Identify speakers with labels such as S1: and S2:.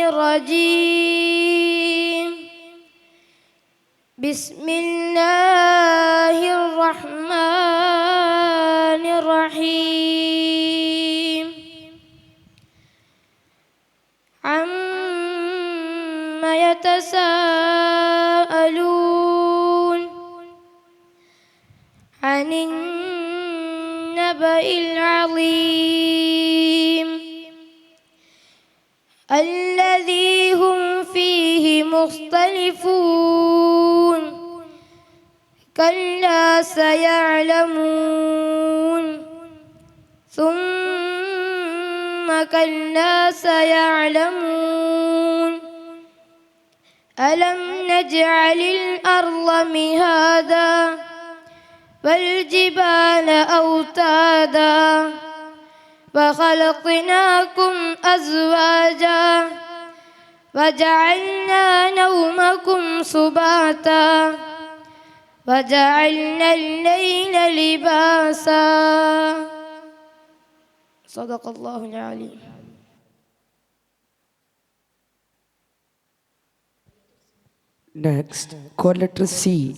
S1: الرجيم بسم الله الرحمن الرحيم عما يتساءلون عن النبأ العظيم الذي هم فيه مختلفون كلا سيعلمون ثم كلا سيعلمون ألم نجعل الأرض مهادا والجبال أوتادا وخلقناكم أزواجا وجعلنا نومكم سباتا وجعلنا الليل لباسا صدق الله العليم.
S2: Next, call letter C.